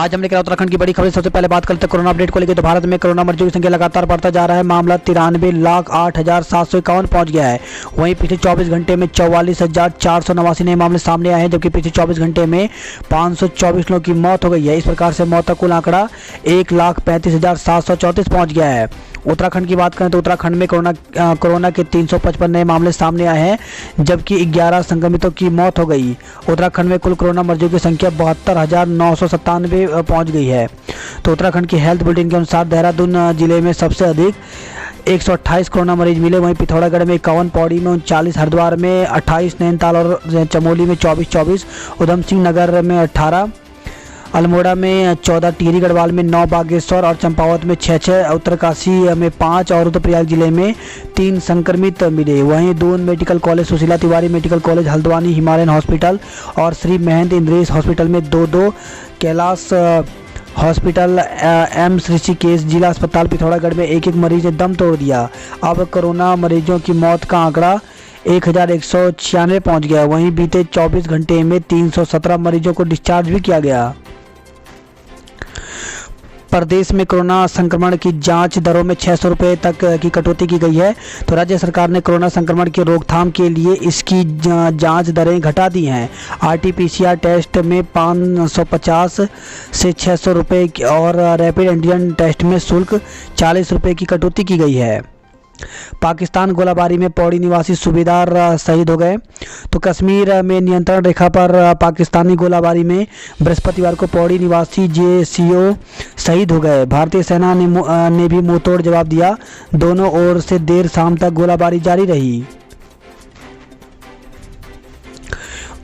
आज हम लेकर उत्तराखंड की बड़ी खबर। सबसे पहले बात करते हैं कोरोना अपडेट को लेकर। तो भारत में कोरोना मरीजों की संख्या लगातार बढ़ता जा रहा है। मामला 93,08,751 पहुंच गया है। वहीं पिछले 24 घंटे में 44,489 नए मामले सामने आए हैं, जबकि पिछले 24 घंटे में 524 लोगों की मौत हो गई है। इस प्रकार से मौत का कुल आंकड़ा 1,35,734 पहुँच गया है। उत्तराखंड की बात करें तो उत्तराखंड में कोरोना के 355 नए मामले सामने आए हैं, जबकि 11 संक्रमितों की मौत हो गई। उत्तराखंड में कुल कोरोना मरीजों की संख्या 72,997 पहुंच गई है। तो उत्तराखंड की हेल्थ बुलेटिन के अनुसार देहरादून जिले में सबसे अधिक 128 कोरोना मरीज मिले। वहीं पिथौरागढ़ में 51, पौड़ी में 39, हरिद्वार में 28, नैनीताल और चमोली में 24, उधम सिंह नगर में 18, अल्मोड़ा में 14, टिहरी गढ़वाल में 9, बागेश्वर और चंपावत में 6, उत्तरकाशी में 5 और रुद्रप्रयाग जिले में 3 संक्रमित मिले। वहीं Doon medical college, Sushila Tiwari medical college, Haldwani Himalayan hospital और श्री महेंद्र इंद्रेश हॉस्पिटल में 2, कैलाश हॉस्पिटल, एम्स ऋषिकेश जिला अस्पताल पिथौरागढ़ में 1 मरीज ने दम तोड़ दिया। अब कोरोना मरीजों की मौत का आंकड़ा 1,196 पहुँच गया। वहीं बीते 24 घंटे में 317 मरीजों को डिस्चार्ज भी किया गया। प्रदेश में कोरोना संक्रमण की जांच दरों में 600 रुपये तक की कटौती की गई है। तो राज्य सरकार ने कोरोना संक्रमण की रोकथाम के लिए इसकी जांच दरें घटा दी हैं। RT-PCR टेस्ट में 550 से 600 रुपये और रैपिड एंटीजन टेस्ट में शुल्क 40 रुपये की कटौती की गई है। पाकिस्तान गोलाबारी में पौड़ी निवासी सूबेदार शहीद हो गए। तो कश्मीर में नियंत्रण रेखा पर पाकिस्तानी गोलाबारी में बृहस्पतिवार को पौड़ी निवासी JCO शहीद हो गए। भारतीय सेना ने भी मुंहतोड़ जवाब दिया। दोनों ओर से देर शाम तक गोलाबारी जारी रही।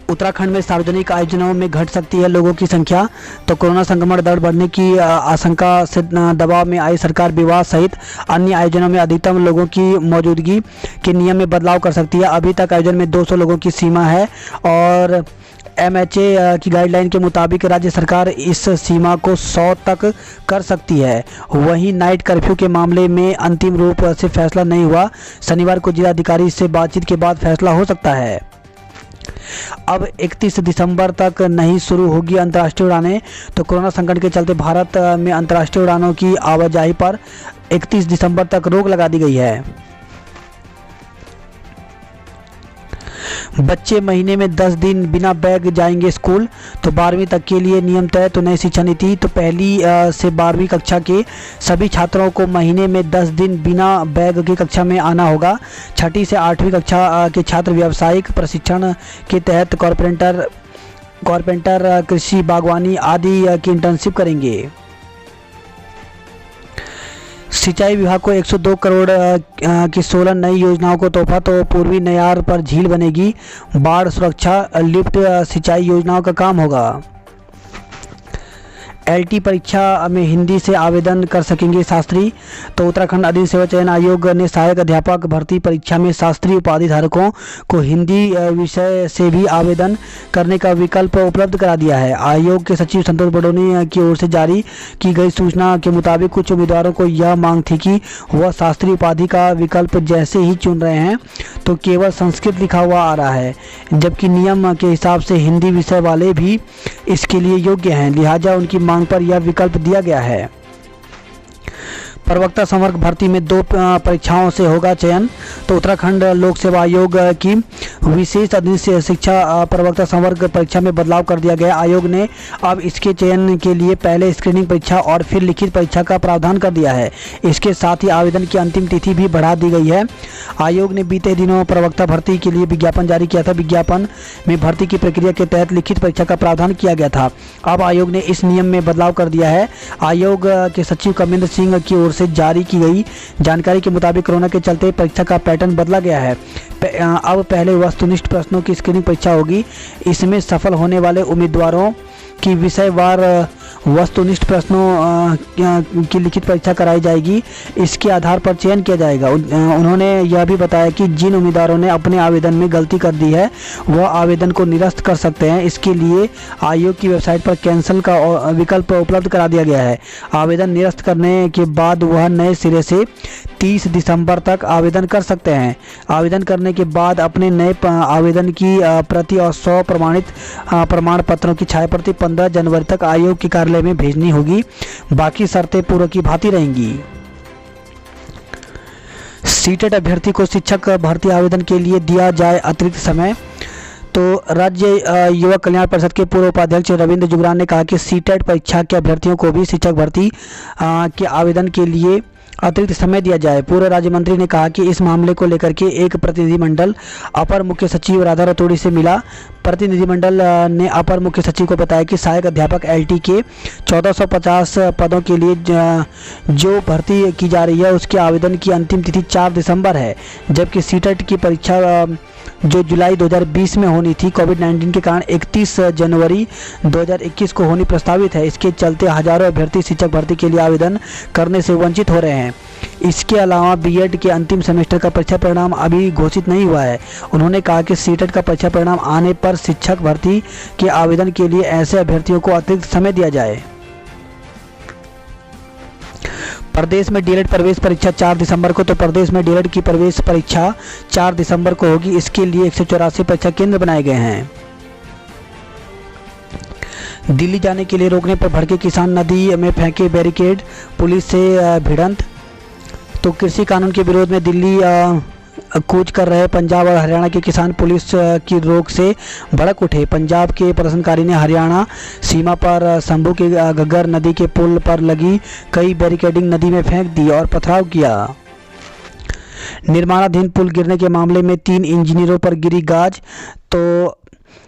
उत्तराखंड में सार्वजनिक आयोजनों में घट सकती है लोगों की संख्या। तो कोरोना संक्रमण दर बढ़ने की आशंका से दबाव में आई सरकार विवाह सहित अन्य आयोजनों में अधिकतम लोगों की मौजूदगी के नियम में बदलाव कर सकती है। अभी तक आयोजन में 200 लोगों की सीमा है और MHA की गाइडलाइन के मुताबिक राज्य सरकार इस सीमा को 100 तक कर सकती है। वहीं नाइट कर्फ्यू के मामले में अंतिम रूप से फैसला नहीं हुआ। शनिवार को जिलाधिकारी से बातचीत के बाद फैसला हो सकता है। अब 31 दिसंबर तक नहीं शुरू होगी अंतर्राष्ट्रीय उड़ानें। तो कोरोना संकट के चलते भारत में अंतर्राष्ट्रीय उड़ानों की आवाजाही पर 31 दिसंबर तक रोक लगा दी गई है। बच्चे महीने में 10 दिन बिना बैग जाएंगे स्कूल। तो 12वीं तक के लिए नियम तय। तो नई शिक्षा नीति। तो पहली से 12वीं कक्षा के सभी छात्रों को महीने में 10 दिन बिना बैग की कक्षा में आना होगा। 6ठी से 8वीं कक्षा के छात्र व्यावसायिक प्रशिक्षण के तहत कारपेंटर, कृषि, बागवानी आदि की इंटर्नशिप करेंगे। सिंचाई विभाग को 102 करोड़ की 16 नई योजनाओं को तोहफा। तो पूर्वी नयार पर झील बनेगी। बाढ़ सुरक्षा, लिफ्ट सिंचाई योजनाओं का काम होगा। LT परीक्षा में हिंदी से आवेदन कर सकेंगे शास्त्री। तो उत्तराखंड अधीन सेवा चयन आयोग ने सहायक अध्यापक भर्ती परीक्षा में शास्त्री उपाधि धारकों को हिंदी विषय से भी आवेदन करने का विकल्प उपलब्ध करा दिया है। आयोग के सचिव संतोष बडोनी की ओर से जारी की गई सूचना के मुताबिक कुछ उम्मीदवारों को यह मांग थी कि वह शास्त्री उपाधि का विकल्प जैसे ही चुन रहे हैं तो केवल संस्कृत लिखा हुआ आ रहा है, जबकि नियम के हिसाब से हिंदी विषय वाले भी इसके लिए योग्य हैं। लिहाजा उनकी मांग पर यह विकल्प दिया गया है। प्रवक्ता संवर्ग भर्ती में 2 परीक्षाओं से होगा चयन। तो उत्तराखंड लोक सेवा आयोग की विशेष अधीन शिक्षा प्रवक्ता संवर्ग परीक्षा में बदलाव कर दिया गया। आयोग ने अब इसके चयन के लिए पहले स्क्रीनिंग परीक्षा और फिर लिखित परीक्षा का प्रावधान कर दिया है। इसके साथ ही आवेदन की अंतिम तिथि भी बढ़ा दी गई है। आयोग ने बीते दिनों प्रवक्ता भर्ती के लिए विज्ञापन जारी किया था। विज्ञापन में भर्ती की प्रक्रिया के तहत लिखित परीक्षा का प्रावधान किया गया था। अब आयोग ने इस नियम में बदलाव कर दिया है। आयोग के सचिव कमेंद्र सिंह की ओर से जारी की गई जानकारी के मुताबिक कोरोना के चलते परीक्षा का पैटर्न बदला गया है। अब पहले वस्तुनिष्ठ प्रश्नों की स्क्रीनिंग परीक्षा होगी। इसमें सफल होने वाले उम्मीदवारों की विषयवार वस्तुनिष्ठ प्रश्नों की लिखित परीक्षा कराई जाएगी। इसके आधार पर चयन किया जाएगा। उन्होंने यह भी बताया कि जिन उम्मीदवारों ने अपने आवेदन में गलती कर दी है वह आवेदन को निरस्त कर सकते हैं। इसके लिए आयोग की वेबसाइट पर कैंसिल का विकल्प उपलब्ध करा दिया गया है। आवेदन निरस्त करने के बाद वह नए सिरे से 30 दिसंबर तक आवेदन कर सकते हैं। आवेदन करने के बाद अपने नए आवेदन की प्रति और 100 प्रमाणित प्रमाण पत्रों की छायाप्रति 15 जनवरी तक आयोग के कार्यालय में भेजनी होगी। बाकी शर्तें पूर्व की भांति रहेंगी। सीटेट अभ्यर्थी को शिक्षक भर्ती आवेदन के लिए दिया जाए अतिरिक्त समय। तो राज्य युवा कल्याण परिषद के पूर्व उपाध्यक्ष रविंद्र जुगरान ने कहा कि सीटेट परीक्षा के अभ्यर्थियों को भी शिक्षक भर्ती के आवेदन के लिए अतिरिक्त समय दिया जाए। पूर्व राज्य मंत्री ने कहा कि इस मामले को लेकर के एक प्रतिनिधिमंडल अपर मुख्य सचिव राधा रतोड़ी से मिला। प्रतिनिधिमंडल ने अपर मुख्य सचिव को बताया कि सहायक अध्यापक LT के 1450 पदों के लिए जो भर्ती की जा रही है उसके आवेदन की अंतिम तिथि 4 दिसंबर है, जबकि सीटेट की परीक्षा जो जुलाई 2020 में होनी थी कोविड-19 के कारण 31 जनवरी 2021 को होनी प्रस्तावित है। इसके चलते हजारों अभ्यर्थी शिक्षक भर्ती के लिए आवेदन करने से वंचित हो रहे हैं। इसके अलावा बीएड के अंतिम सेमेस्टर का परीक्षा परिणाम अभी घोषित नहीं हुआ है। उन्होंने कहा कि सीटेट का परीक्षा परिणाम आने पर शिक्षक भर्ती के आवेदन के लिए ऐसे अभ्यर्थियों को अतिरिक्त समय दिया जाए। प्रदेश में डीएलएड प्रवेश परीक्षा 4 दिसंबर को। तो प्रदेश में डीएलएड की प्रवेश परीक्षा 4 दिसंबर को होगी। इसके लिए 184 परीक्षा केंद्र बनाए गए हैं। दिल्ली जाने के लिए रोकने पर भड़के किसान, नदी में फेंके बैरिकेड, पुलिस से भिड़ंत। तो कृषि कानून के विरोध में दिल्ली कूच कर रहे पंजाब और हरियाणा के किसान पुलिस की रोक से भड़क उठे। पंजाब के प्रदर्शनकारी ने हरियाणा सीमा पर शंभू के घग्गर नदी के पुल पर लगी कई बैरिकेडिंग नदी में फेंक दी और पथराव किया। निर्माणाधीन पुल गिरने के मामले में 3 इंजीनियरों पर गिरी गाज। तो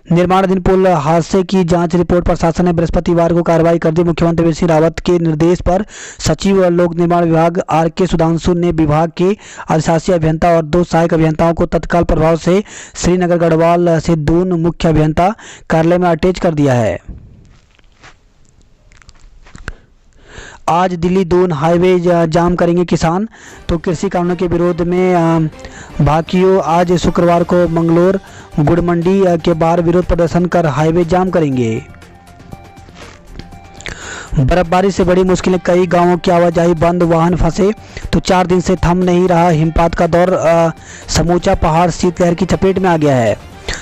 निर्माणाधीन पुल हादसे की जांच रिपोर्ट प्रशासन ने बृहस्पतिवार को कार्रवाई कर दी। मुख्यमंत्री त्रिवेंद्र सिंह रावत के निर्देश पर सचिव और लोक निर्माण विभाग RK सुधांशु ने विभाग के अधिशासी अभियंता और 2 सहायक अभियंताओं को तत्काल प्रभाव से श्रीनगर गढ़वाल से दून मुख्य अभियंता कार्यालय में अटैच कर दिया है। आज दिल्ली दून हाईवे जाम करेंगे किसान। तो कृषि कानूनों के विरोध में भाकियों आज शुक्रवार को मंगलोर गुड़ मंडी के बाहर विरोध प्रदर्शन कर हाईवे जाम करेंगे। बर्फबारी से बड़ी मुश्किलें, कई गांवों की आवाजाही बंद, वाहन फंसे। तो 4 दिन से थम नहीं रहा हिमपात का दौर। समूचा पहाड़ शीतलहर की चपेट में आ गया है।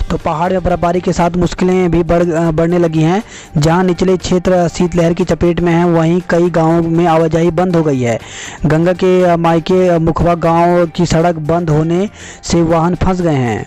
तो पहाड़ में बर्फबारी के साथ मुश्किलें भी बढ़ने लगी हैं। जहां निचले क्षेत्र शीतलहर की चपेट में हैं, वहीं कई गांवों में आवाजाही बंद हो गई है। गंगा के मायके मुखवा गांव की सड़क बंद होने से वाहन फंस गए हैं।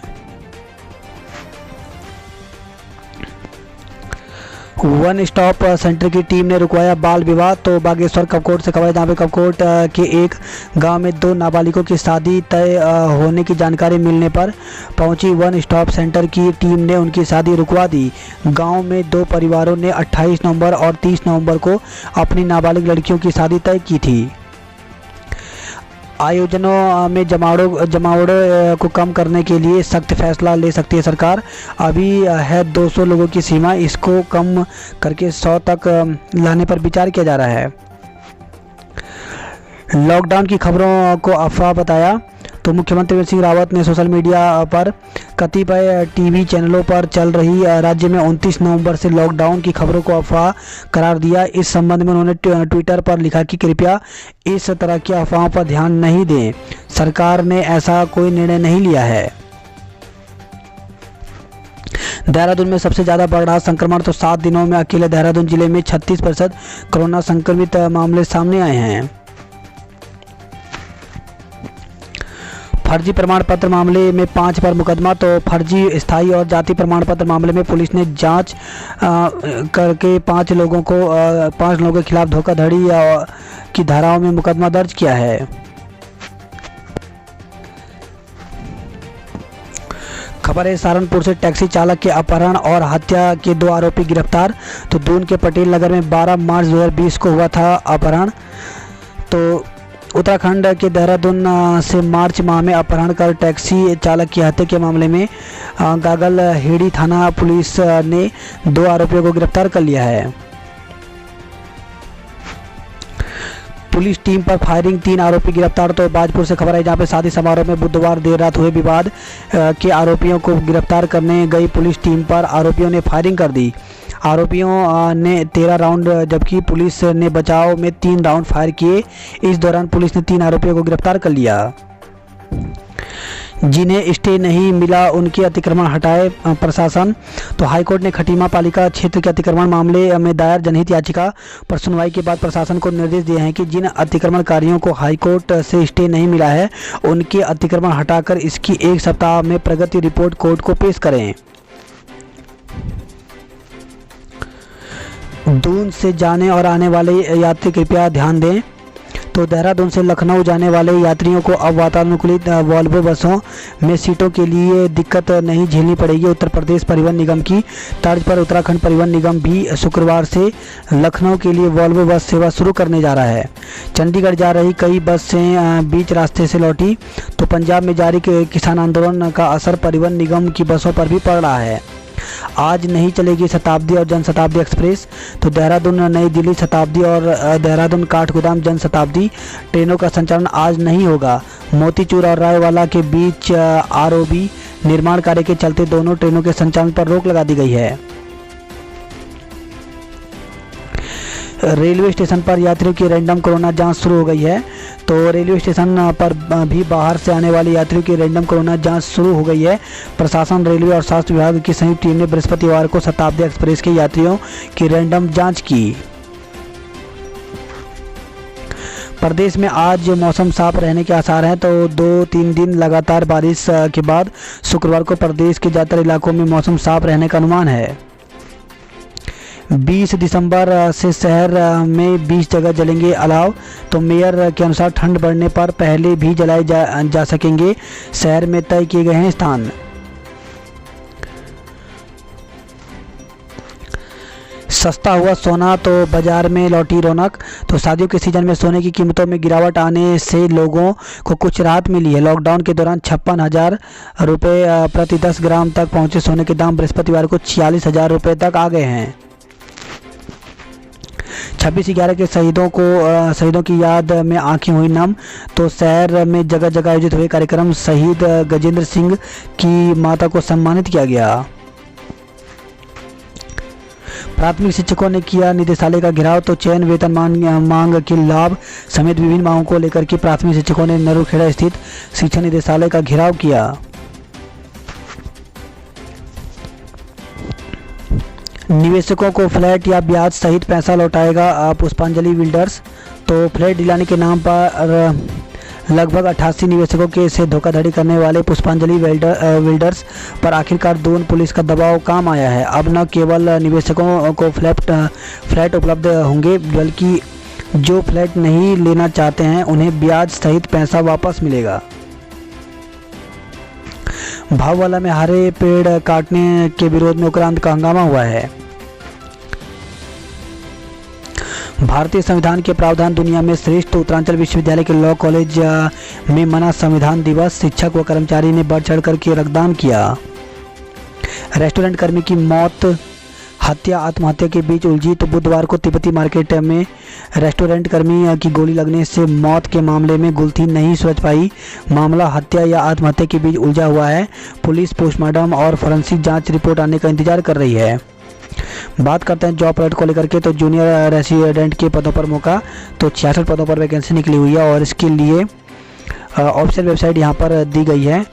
वन स्टॉप सेंटर की टीम ने रुकवाया बाल विवाह। तो बागेश्वर कपकोट से खबर है, जहाँ पे कपकोट के एक गांव में 2 नाबालिगों की शादी तय होने की जानकारी मिलने पर पहुंची वन स्टॉप सेंटर की टीम ने उनकी शादी रुकवा दी। गांव में 2 परिवारों ने 28 नवंबर और 30 नवंबर को अपनी नाबालिग लड़कियों की शादी तय की थी। आयोजनों में जमावड़ों को कम करने के लिए सख्त फैसला ले सकती है सरकार। अभी है 200 लोगों की सीमा, इसको कम करके 100 तक लाने पर विचार किया जा रहा है। लॉकडाउन की खबरों को अफवाह बताया। तो मुख्यमंत्री त्रिवेंद्र सिंह रावत ने सोशल मीडिया पर कतिपय टीवी चैनलों पर चल रही राज्य में 29 नवंबर से लॉकडाउन की खबरों को अफवाह करार दिया। इस संबंध में उन्होंने ट्विटर पर लिखा कि कृपया इस तरह की अफवाहों पर ध्यान नहीं दें, सरकार ने ऐसा कोई निर्णय नहीं लिया है। देहरादून में सबसे ज़्यादा बढ़ रहा संक्रमण। तो 7 दिनों में अकेले देहरादून जिले में 36% कोरोना संक्रमित मामले सामने आए हैं। फर्जी प्रमाण पत्र मामले में 5 पर मुकदमा। तो फर्जी स्थायी और जाति प्रमाण पत्र मामले में पुलिस ने जांच करके 5 लोगों के खिलाफ धोखाधड़ी की धाराओं में मुकदमा दर्ज किया है। खबर है सहारनपुर से टैक्सी चालक के अपहरण और हत्या के 2 आरोपी गिरफ्तार। तो दून के पटेल नगर में 12 मार्च 2020 को हुआ था अपहरण। तो उत्तराखंड के देहरादून से मार्च माह में अपहरण कर टैक्सी चालक की हत्या के मामले में गागल हेड़ी थाना पुलिस ने 2 आरोपियों को गिरफ्तार कर लिया है। पुलिस टीम पर फायरिंग, 3 आरोपी गिरफ्तार। तो बाजपुर से खबर है, जहां पे शादी समारोह में बुधवार देर रात हुए विवाद के आरोपियों को गिरफ्तार करने गई पुलिस टीम पर आरोपियों ने फायरिंग कर दी। आरोपियों ने 13 राउंड जबकि पुलिस ने बचाव में 3 राउंड फायर किए। इस दौरान पुलिस ने 3 आरोपियों को गिरफ्तार कर लिया। जिन्हें स्टे नहीं मिला उनके अतिक्रमण हटाए प्रशासन। तो हाईकोर्ट ने खटीमा पालिका क्षेत्र के अतिक्रमण मामले में दायर जनहित याचिका पर सुनवाई के बाद प्रशासन को निर्देश दिए हैं कि जिन अतिक्रमणकारियों को हाईकोर्ट से स्टे नहीं मिला है उनके अतिक्रमण हटाकर इसकी 1 सप्ताह में प्रगति रिपोर्ट कोर्ट को पेश करें। दून से जाने और आने वाले यात्री कृपया ध्यान दें। तो देहरादून से लखनऊ जाने वाले यात्रियों को अब वातानुकूलित वॉल्वो बसों में सीटों के लिए दिक्कत नहीं झेलनी पड़ेगी। उत्तर प्रदेश परिवहन निगम की तर्ज पर उत्तराखंड परिवहन निगम भी शुक्रवार से लखनऊ के लिए वॉल्वो बस सेवा शुरू करने जा रहा है। चंडीगढ़ जा रही कई बसें बीच रास्ते से लौटी। तो पंजाब में जारी किसान आंदोलन का असर परिवहन निगम की बसों पर भी पड़ रहा है। आज नहीं चलेगी शताब्दी और जनशताब्दी एक्सप्रेस। तो देहरादून नई दिल्ली शताब्दी और देहरादून काठगोदाम जनशताब्दी ट्रेनों का संचालन आज नहीं होगा। मोतीचूर और रायवाला के बीच आरओबी निर्माण कार्य के चलते दोनों ट्रेनों के संचालन पर रोक लगा दी गई है। रेलवे स्टेशन पर यात्रियों की रैंडम कोरोना जांच शुरू हो गई है। तो रेलवे स्टेशन पर भी बाहर से आने वाले यात्रियों की रैंडम कोरोना जांच शुरू हो गई है। प्रशासन, रेलवे और स्वास्थ्य विभाग की संयुक्त टीम ने बृहस्पतिवार को शताब्दी एक्सप्रेस के यात्रियों की रैंडम जांच की। प्रदेश में आज मौसम साफ रहने के आसार हैं। तो 2-3 दिन लगातार बारिश के बाद शुक्रवार को प्रदेश के ज़्यादातर इलाकों में मौसम साफ रहने का अनुमान है। 20 दिसंबर से शहर में 20 जगह जलेंगे अलाव। तो मेयर के अनुसार ठंड बढ़ने पर पहले भी जलाए जा सकेंगे। शहर में तय किए गए हैं स्थान। सस्ता हुआ सोना तो बाजार में लौटी रौनक। तो शादियों के सीजन में सोने की कीमतों में गिरावट आने से लोगों को कुछ राहत मिली है। लॉकडाउन के दौरान 56,000 रुपये प्रति 10 ग्राम तक पहुंचे सोने के दाम बृहस्पतिवार को 46,000 रुपये तक आ गए हैं। 26/11 के शहीदों की याद में आंखें हुई नम। तो शहर में जगह जगह आयोजित हुए कार्यक्रम शहीद गजेंद्र सिंह की माता को सम्मानित किया गया। प्राथमिक शिक्षकों ने किया निदेशालय का घेराव। तो चयन, वेतन मांग के लाभ समेत विभिन्न मांगों को लेकर के प्राथमिक शिक्षकों ने नरूखेड़ा स्थित शिक्षा निदेशालय का घेराव किया। निवेशकों को फ्लैट या ब्याज सहित पैसा लौटाएगा पुष्पांजलि बिल्डर्स। तो फ्लैट दिलाने के नाम पर लगभग 88 निवेशकों के से धोखाधड़ी करने वाले पुष्पांजलि बिल्डर्स पर आखिरकार दून पुलिस का दबाव काम आया है। अब न केवल निवेशकों को फ्लैट उपलब्ध होंगे बल्कि जो फ्लैट नहीं लेना चाहते हैं उन्हें ब्याज सहित पैसा वापस मिलेगा। भाववाला में हरे पेड़ काटने के विरोध में उग्र का हंगामा हुआ है। भारतीय संविधान के प्रावधान दुनिया में श्रेष्ठ। उत्तरांचल विश्वविद्यालय के लॉ कॉलेज में मना संविधान दिवस। शिक्षक व कर्मचारी ने बढ़ चढ़ करके रक्तदान किया। रेस्टोरेंट कर्मी की मौत हत्या आत्महत्या के बीच उलझी। तो बुधवार को तिब्बती मार्केट में रेस्टोरेंट कर्मी की गोली लगने से मौत के मामले में गुत्थी नहीं सुलझ पाई। मामला हत्या या आत्महत्या के बीच उलझा हुआ है। पुलिस पोस्टमार्टम और फोरेंसिक जांच रिपोर्ट आने का इंतजार कर रही है। बात करते हैं जॉब अलर्ट को लेकर के। तो जूनियर रेसिडेंट के पदों पर मौका। तो 66 पदों पर वैकेंसी निकली हुई है और इसके लिए ऑफिशियल वेबसाइट यहाँ पर दी गई है।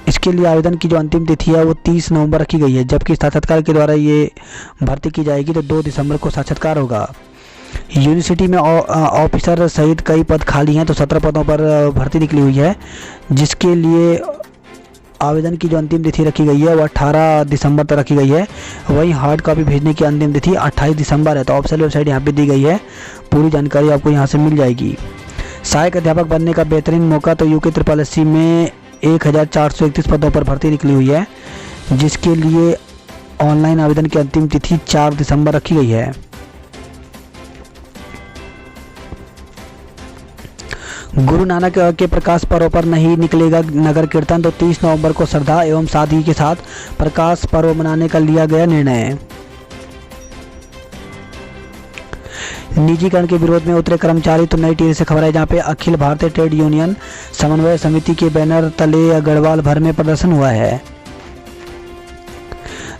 इसके लिए आवेदन की जो अंतिम तिथि है वो 30 नवंबर रखी गई है, जबकि साक्षात्कार के द्वारा ये भर्ती की जाएगी। तो 2 दिसंबर को साक्षात्कार होगा। यूनिवर्सिटी में ऑफिसर सहित कई पद खाली हैं। तो 17 पदों पर भर्ती निकली हुई है, जिसके लिए आवेदन की जो अंतिम तिथि रखी गई है वो 18 दिसंबर तक रखी गई है। वहीं हार्ड कॉपी भेजने की अंतिम तिथि 28 दिसंबर है। तो ऑफिशियल वेबसाइट यहाँ पे दी गई है, पूरी जानकारी आपको यहाँ से मिल जाएगी। सहायक अध्यापक बनने का बेहतरीन मौका। तो यूके SSSC में 1431 पदों पर भर्ती निकली हुई है, जिसके लिए ऑनलाइन आवेदन की अंतिम तिथि 4 दिसंबर रखी गई है। गुरु नानक के प्रकाश पर्व पर नहीं निकलेगा नगर कीर्तन। तो 30 नवंबर को श्रद्धा एवं सादगी के साथ प्रकाश पर्व मनाने का लिया गया निर्णय। निजीकरण के विरोध में उतरे कर्मचारी। तो नई टिहरी से खबर है, जहां पे अखिल भारतीय ट्रेड यूनियन समन्वय समिति के बैनर तले गढ़वाल भर में प्रदर्शन हुआ है।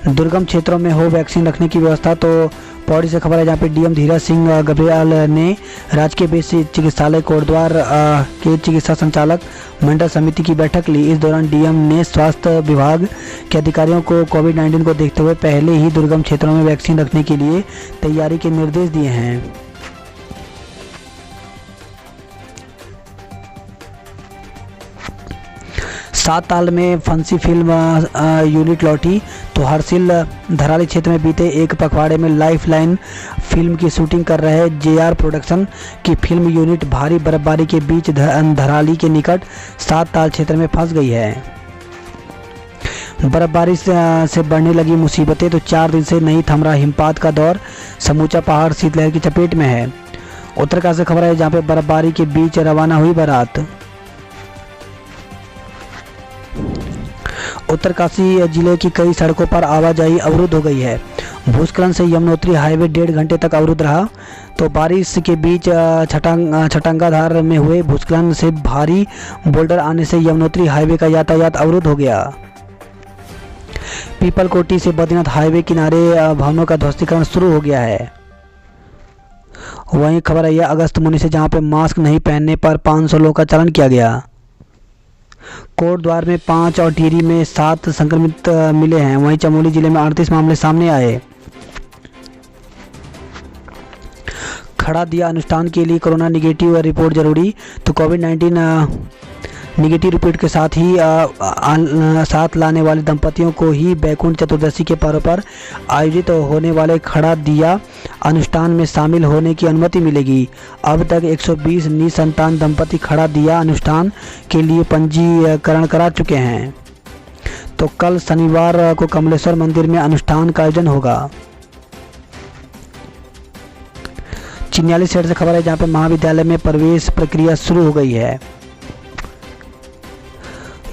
दुर्गम क्षेत्रों में हो वैक्सीन रखने की व्यवस्था। तो पौड़ी से खबर है जहाँ पे डीएम धीरज सिंह गब्रियाल ने राजकीय बेसिक चिकित्सालय कोटद्वार के चिकित्सा संचालक मंडल समिति की बैठक ली। इस दौरान डीएम ने स्वास्थ्य विभाग के अधिकारियों को कोविड-19 को देखते हुए पहले ही दुर्गम क्षेत्रों में वैक्सीन रखने के लिए तैयारी के निर्देश दिए हैं। 7 साल में फंसी फिल्म यूनिट लौटी। तो हरसिल धराली क्षेत्र में बीते एक पखवाड़े में लाइफ लाइन फिल्म की शूटिंग कर रहे जेआर प्रोडक्शन की फिल्म यूनिट भारी बर्फबारी के बीच धराली के निकट 7 ताल क्षेत्र में फंस गई है। बर्फबारी से बढ़ने लगी मुसीबतें। तो 4 दिन से नहीं थम रहा हिमपात का दौर, समूचा पहाड़ शीतलहर की चपेट में है। उत्तरकाशी से खबर है जहाँ पे बर्फबारी के बीच रवाना हुई बारात। उत्तरकाशी जिले की कई सड़कों पर आवाजाही अवरुद्ध हो गई है। भूस्खलन से यमुनोत्री हाईवे 1.5 घंटे तक अवरुद्ध रहा। तो बारिश के बीच छटंगाधार में हुए भूस्खलन से भारी बोल्डर आने से यमुनोत्री हाईवे का यातायात अवरुद्ध हो गया। पीपलकोटी से बद्रीनाथ हाईवे किनारे भवनों का ध्वस्तीकरण शुरू हो गया है। वहीं खबर है यह अगस्त मुनि से जहां पे मास्क नहीं पहनने पर 500 लोगों का चालान किया गया। कोटद्वार में 5 और टिहरी में 7 संक्रमित मिले हैं। वहीं चमोली जिले में 38 मामले सामने आए। खड़ा दिया अनुष्ठान के लिए कोरोना निगेटिव रिपोर्ट जरूरी। तो कोविड-19 निगेटिव रिपोर्ट के साथ ही साथ लाने वाले दंपतियों को ही बैकुंठ चतुर्दशी के पर्व पर आयोजित होने वाले खड़ा दिया अनुष्ठान में शामिल होने की अनुमति मिलेगी। अब तक 120 निसंतान दंपति खड़ा दिया अनुष्ठान के लिए पंजीकरण करा चुके हैं। तो कल शनिवार को कमलेश्वर मंदिर में अनुष्ठान का आयोजन होगा। चिन्याली शहर से खबर है जहाँ पे महाविद्यालय में प्रवेश प्रक्रिया शुरू हो गई है।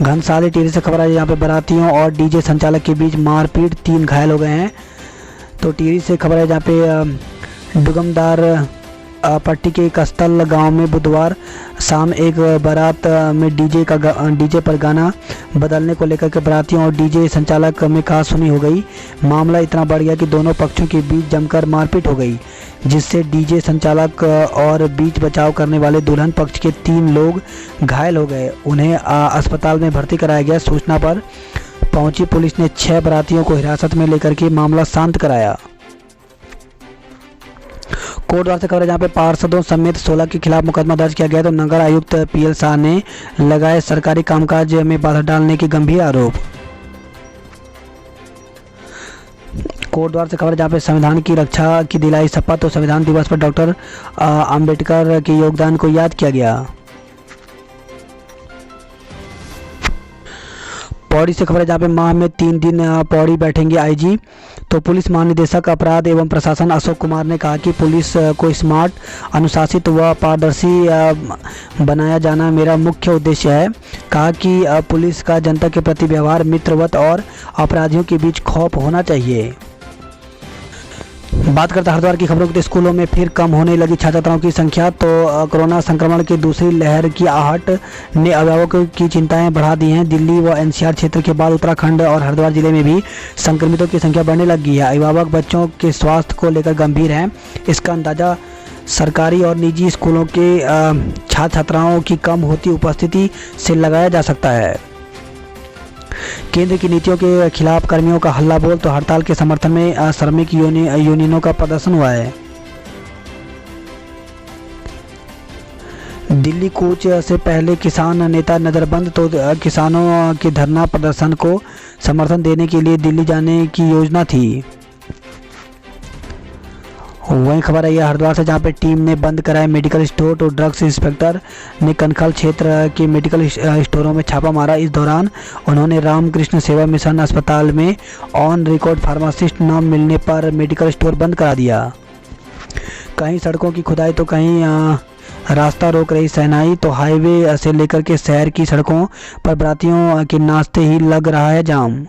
घनसाली टिहरी से खबर है यहाँ पे बारातियों और डीजे संचालक के बीच मारपीट, 3 घायल हो गए हैं। तो टिहरी से खबर है जहाँ पे डुगमदार पट्टी के कस्तल गांव में बुधवार शाम एक बारात में डीजे पर गाना बदलने को लेकर के बारातियों और डीजे संचालक में कहासुनी हो गई। मामला इतना बढ़ गया कि दोनों पक्षों के बीच जमकर मारपीट हो गई, जिससे डीजे संचालक और बीच बचाव करने वाले दुल्हन पक्ष के 3 लोग घायल हो गए। उन्हें अस्पताल में भर्ती कराया गया। सूचना पर पहुंची पुलिस ने 6 बारातियों को हिरासत में लेकर के मामला शांत कराया। कोटद्वार से खबर है जहाँ पे पार्षदों समेत 16 के खिलाफ मुकदमा दर्ज किया गया। तो नगर आयुक्त पीएल शाह ने लगाए सरकारी कामकाज में बाधा डालने के गंभीर आरोप। कोटद्वार से खबर जहाँ पे संविधान की रक्षा की दिलाई शपथ। तो संविधान दिवस पर डॉक्टर अंबेडकर के योगदान को याद किया गया। पौड़ी से खबर है जहाँ पे माह में 3 दिन पौड़ी बैठेंगे आईजी। तो पुलिस महानिदेशक अपराध एवं प्रशासन अशोक कुमार ने कहा कि पुलिस को स्मार्ट, अनुशासित व पारदर्शी बनाया जाना मेरा मुख्य उद्देश्य है। कहा कि पुलिस का जनता के प्रति व्यवहार मित्रवत और अपराधियों के बीच खौफ होना चाहिए। बात करते हरिद्वार की खबरों की। तो स्कूलों में फिर कम होने लगी छात्र छात्राओं की संख्या। तो कोरोना संक्रमण की दूसरी लहर की आहट ने अभिभावकों की चिंताएं बढ़ा दी हैं। दिल्ली व एनसीआर क्षेत्र के बाद उत्तराखंड और हरिद्वार जिले में भी संक्रमितों की संख्या बढ़ने लगी है। अभिभावक बच्चों के स्वास्थ्य को लेकर गंभीर हैं। इसका अंदाजा सरकारी और निजी स्कूलों के छात्र छात्राओं की कम होती उपस्थिति से लगाया जा सकता है। केंद्र की नीतियों के खिलाफ कर्मियों का हल्ला बोल। तो हड़ताल के समर्थन में श्रमिक यूनियनों का प्रदर्शन हुआ है। दिल्ली कूच से पहले किसान नेता नजरबंद। तो किसानों के धरना प्रदर्शन को समर्थन देने के लिए दिल्ली जाने की योजना थी। वहीं खबर है यह हरिद्वार से जहाँ पे टीम ने बंद कराए मेडिकल स्टोर। तो ड्रग्स इंस्पेक्टर ने कनखल क्षेत्र के मेडिकल स्टोरों में छापा मारा। इस दौरान उन्होंने रामकृष्ण सेवा मिशन अस्पताल में ऑन रिकॉर्ड फार्मासिस्ट न मिलने पर मेडिकल स्टोर बंद करा दिया। कहीं सड़कों की खुदाई तो कहीं रास्ता रोक रही सेनाई। तो हाईवे से लेकर के शहर की सड़कों पर बारातियों के नाचते ही लग रहा है जाम।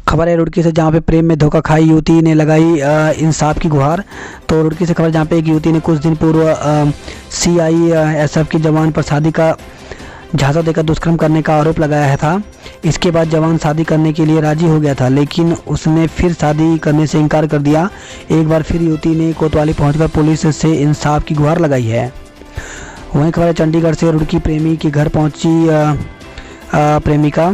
खबर है रुड़की से जहाँ पे प्रेम में धोखा खाई युवती ने लगाई इंसाफ की गुहार। तो रुड़की से खबर जहाँ पे एक युवती ने कुछ दिन पूर्व CISF के जवान पर शादी का झांसा देकर दुष्कर्म करने का आरोप लगाया था। इसके बाद जवान शादी करने के लिए राजी हो गया था, लेकिन उसने फिर शादी करने से इनकार कर दिया। एक बार फिर युवती ने कोतवाली पहुंचकर पुलिस से इंसाफ की गुहार लगाई है। वहीं खबर है चंडीगढ़ से रुड़की प्रेमी के घर पहुंची प्रेमिका।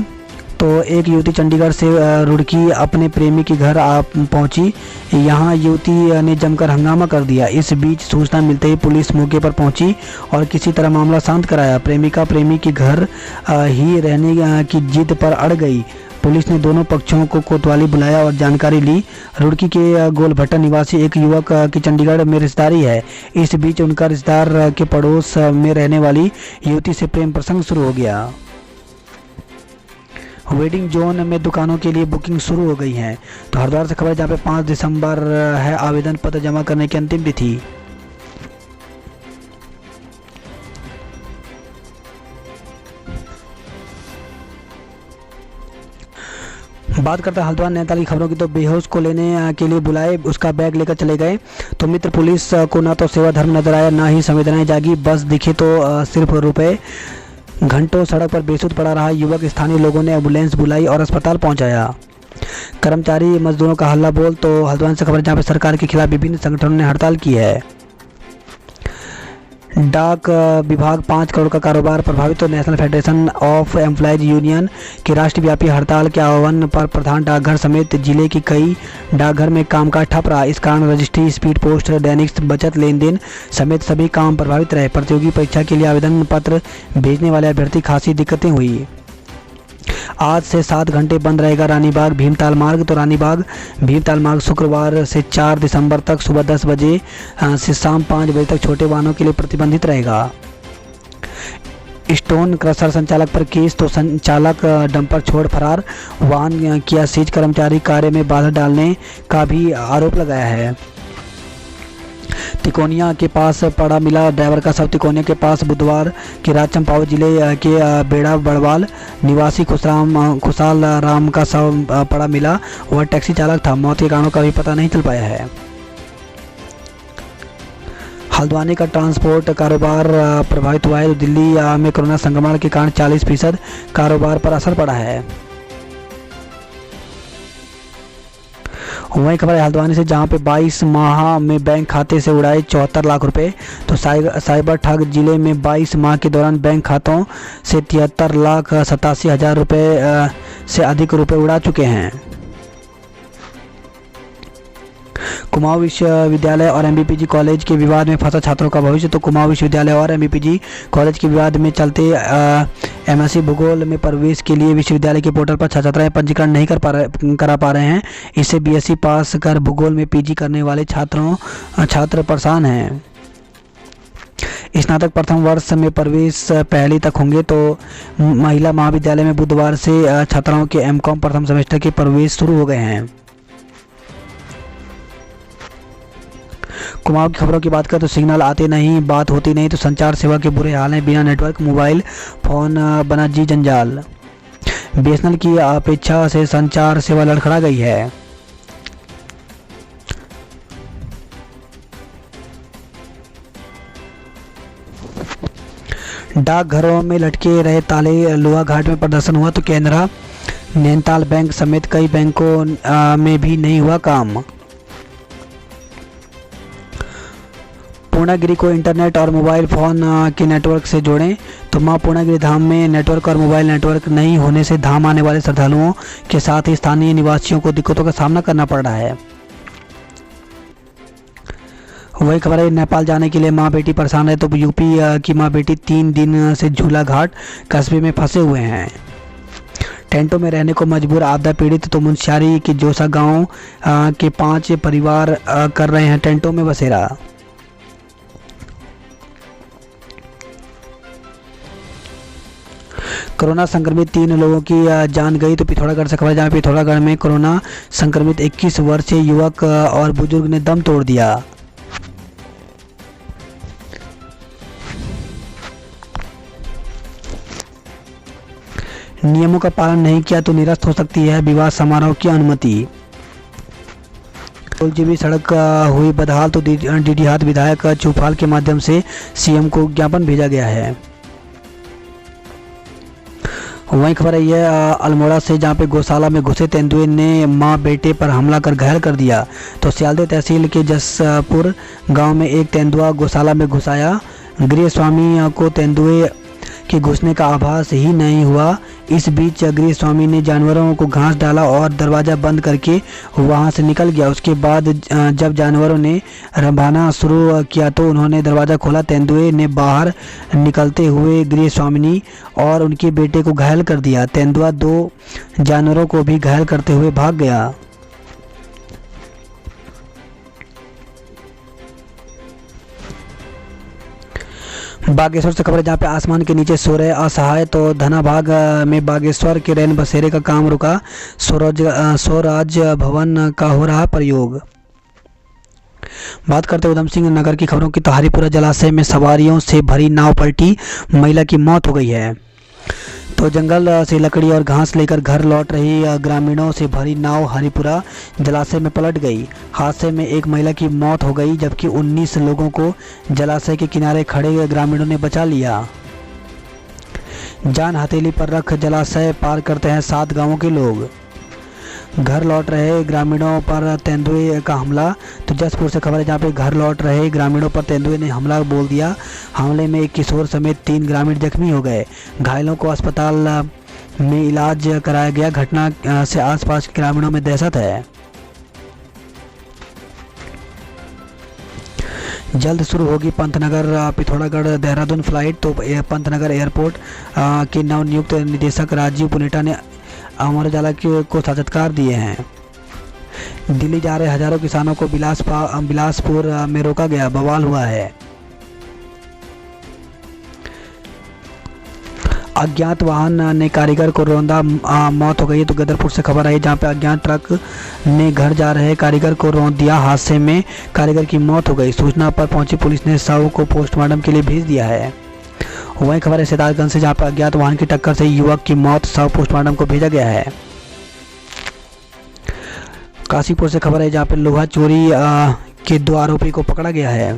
तो एक युवती चंडीगढ़ से रुड़की अपने प्रेमी के घर पहुंची। यहां युवती ने जमकर हंगामा कर दिया। इस बीच सूचना मिलते ही पुलिस मौके पर पहुंची और किसी तरह मामला शांत कराया। प्रेमिका प्रेमी के घर ही रहने की जिद पर अड़ गई। पुलिस ने दोनों पक्षों को कोतवाली बुलाया और जानकारी ली। रुड़की के गोलभट्टा निवासी एक युवक की चंडीगढ़ में रिश्तेदारी है। इस बीच उनका रिश्तेदार के पड़ोस में रहने वाली युवती से प्रेम प्रसंग शुरू हो गया। वेडिंग जोन में दुकानों के लिए बुकिंग शुरू हो गई है। तो हरिद्वार से खबर जहाँ पे 5 दिसंबर है आवेदन पत्र जमा करने की अंतिम तिथि। बात करते हैं हल्द्वार नैनीताल की खबरों की। तो बेहोश को लेने के लिए बुलाए, उसका बैग लेकर चले गए। तो मित्र पुलिस को ना तो सेवा धर्म नजर आया, ना ही संवेदनाएं जागी। बस दिखे तो सिर्फ रुपए। घंटों सड़क पर बेसुध पड़ा रहा युवक। स्थानीय लोगों ने एम्बुलेंस बुलाई और अस्पताल पहुंचाया। कर्मचारी मजदूरों का हल्ला बोल। तो हल्द्वानी से खबर जहां पर सरकार के खिलाफ विभिन्न संगठनों ने हड़ताल की है। डाक विभाग 5 करोड़ का कारोबार प्रभावित। तो national federation of employees union की राष्ट्रव्यापी हड़ताल के आह्वान पर प्रधान डाकघर समेत जिले की कई डाकघर में कामकाज ठप रहा। इस कारण रजिस्ट्री, स्पीड पोस्ट, दैनिक बचत लेन देन समेत सभी काम प्रभावित रहे। प्रतियोगी परीक्षा के लिए आवेदन पत्र भेजने वाले अभ्यर्थी खासी दिक्कतें हुई। आज से 7 घंटे बंद रहेगा रानीबाग भीमताल मार्ग। तो रानीबाग भीमताल मार्ग शुक्रवार से 4 दिसंबर तक सुबह 10 बजे से शाम 5 बजे तक छोटे वाहनों के लिए प्रतिबंधित रहेगा। स्टोन क्रशर संचालक पर केस। तो संचालक डंपर छोड़ फरार। वाहन किया सीज। कर्मचारी कार्य में बाधा डालने का भी आरोप लगाया है। तिकोनिया के पास पड़ा मिला ड्राइवर का शव। तिकोनिया के पास बुधवार की रात चंपावत जिले के बेड़ा बड़वाल निवासी खुशाल राम का शव पड़ा मिला। वह टैक्सी चालक था। मौत के कारणों का भी पता नहीं चल पाया है। हल्द्वानी का ट्रांसपोर्ट कारोबार प्रभावित हुआ है। तो दिल्ली में कोरोना संक्रमण के कारण 40% कारोबार पर असर पड़ा है। वही खबर है हल्द्वानी से जहां पे 22 माह में बैंक खाते से उड़ाए 74 लाख रुपए। तो साइबर ठग जिले में 22 माह के दौरान बैंक खातों से 73,87,000 रुपए से अधिक रुपए उड़ा चुके हैं। कुमाऊं विश्वविद्यालय और एमबीपीजी कॉलेज के विवाद में फंसा छात्रों का भविष्य। तो कुमाऊं विश्वविद्यालय और एमबीपीजी कॉलेज के विवाद में चलते एमएससी भूगोल में प्रवेश के लिए विश्वविद्यालय के पोर्टल पर छात्राएं पंजीकरण नहीं करा पा रहे हैं। इससे बीएससी पास कर भूगोल में पीजी करने वाले छात्र परेशान हैं। स्नातक प्रथम वर्ष में प्रवेश पहली तक होंगे। तो महिला महाविद्यालय में बुधवार से छात्राओं के एमकॉम प्रथम सेमेस्टर के प्रवेश शुरू हो गए हैं। कुमाऊं की खबरों की बात करें तो सिग्नल आते नहीं, बात होती नहीं। तो संचार सेवा के बुरे हाल हैं। बिना नेटवर्क मोबाइल फोन बना जी जंजाल। बीएसएनएल की अपेक्षा से संचार सेवा लड़खड़ा गई है। डाकघरों में लटके रहे ताले। लोहाघाट में प्रदर्शन हुआ। तो केनरा नैनीताल बैंक समेत कई बैंकों में भी नहीं हुआ काम। पूर्णागिरी को इंटरनेट और मोबाइल फ़ोन के नेटवर्क से जोड़ें। तो मां पूर्णागिरी धाम में नेटवर्क और मोबाइल नेटवर्क नहीं होने से धाम आने वाले श्रद्धालुओं के साथ ही स्थानीय निवासियों को दिक्कतों का सामना करना पड़ रहा है। वही खबर है नेपाल जाने के लिए मां बेटी परेशान है। तो यूपी की मां बेटी 3 दिन से झूला घाट कस्बे में फंसे हुए हैं। टेंटों में रहने को मजबूर आपदा पीड़ित। तो मुंशियारी के जोसा गांव के 5 परिवार कर रहे हैं टेंटों में बसेरा। कोरोना संक्रमित 3 लोगों की जान गई। तो पिथौरागढ़ से खबर जहाँ पिथौरागढ़ में कोरोना संक्रमित 21 वर्षीय युवक और बुजुर्ग ने दम तोड़ दिया। नियमों का पालन नहीं किया तो निरस्त हो सकती है विवाह समारोह की अनुमति। जीबी सड़क हुई बदहाल। तो डीडीहाट विधायक चौपाल के माध्यम से सीएम को ज्ञापन भेजा गया है। वहीं खबर आई है अल्मोड़ा से, जहां पे गौशाला में घुसे तेंदुए ने मां बेटे पर हमला कर घायल कर दिया। तो सियालदह तहसील के जसपुर गांव में एक तेंदुआ गौशाला में घुस आया। गृह स्वामी को तेंदुए के घुसने का आभास ही नहीं हुआ। इस बीच गृह स्वामी ने जानवरों को घास डाला और दरवाज़ा बंद करके वहां से निकल गया। उसके बाद जब जानवरों ने रंभाना शुरू किया तो उन्होंने दरवाज़ा खोला। तेंदुए ने बाहर निकलते हुए गृह स्वामिनी और उनके बेटे को घायल कर दिया। तेंदुआ 2 जानवरों को भी घायल करते हुए भाग गया। बागेश्वर से खबर है, जहाँ पे आसमान के नीचे सो रहे असहाय। तो धनाभाग में बागेश्वर के रैन बसेरे का काम रुका। स्वराज भवन का हो रहा प्रयोग। बात करते उधम सिंह नगर की खबरों की, तो हरिपुरा जलाशय में सवारियों से भरी नाव पलटी, महिला की मौत हो गई है। तो जंगल से लकड़ी और घास लेकर घर लौट रही ग्रामीणों से भरी नाव हरिपुरा जलाशय में पलट गई। हादसे में एक महिला की मौत हो गई, जबकि 19 लोगों को जलाशय के किनारे खड़े ग्रामीणों ने बचा लिया। जान हथेली पर रख जलाशय पार करते हैं 7 गांवों के लोग। घर लौट रहे ग्रामीणों पर तेंदुए का हमला। तो जसपुर से खबर है, जहाँ पे घर लौट रहे ग्रामीणों पर तेंदुए ने हमला बोल दिया। हमले में एक किशोर समेत 3 ग्रामीण जख्मी हो गए। घायलों को अस्पताल में इलाज कराया गया। घटना से आसपास के ग्रामीणों में दहशत है। जल्द शुरू होगी पंतनगर पिथौरागढ़ देहरादून फ्लाइट। तो पंतनगर एयरपोर्ट के नवनियुक्त निदेशक राजीव पुनेटा ने अमर उजाला को साक्षात्कार दिए हैं। दिल्ली जा रहे हजारों किसानों को बिलासपुर में रोका गया, बवाल हुआ है। अज्ञात वाहन ने कारीगर को रौंदा, मौत हो गई। तो गदरपुर से खबर आई, जहां पे अज्ञात ट्रक ने घर जा रहे कारीगर को रौंद दिया। हादसे में कारीगर की मौत हो गई। सूचना पर पहुंची पुलिस ने शव को पोस्टमार्टम के लिए भेज दिया है। वहीं खबर है सिद्धार्थगंज से, जहां पर अज्ञात वाहन की टक्कर से युवक की मौत, शव पोस्टमार्टम को भेजा गया है। काशीपुर से खबर है, जहां पर लोहा चोरी के 2 आरोपी को पकड़ा गया है।